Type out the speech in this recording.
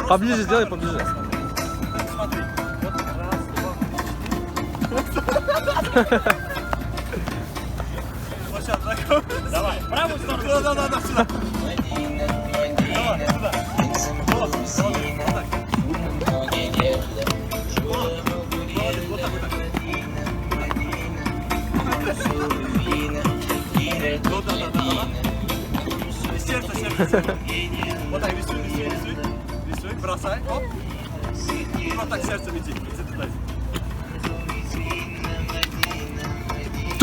Поближе сделай, поближе. Смотри. Вот раз, два. Вот сейчас, так. Давай, правую сторону. Да, сюда. Давай, сюда. Вот так. Вот так. Да. Сердце. Вот так, рисуй. Рисуй, бросай, оп. И вот так сердцем иди туда.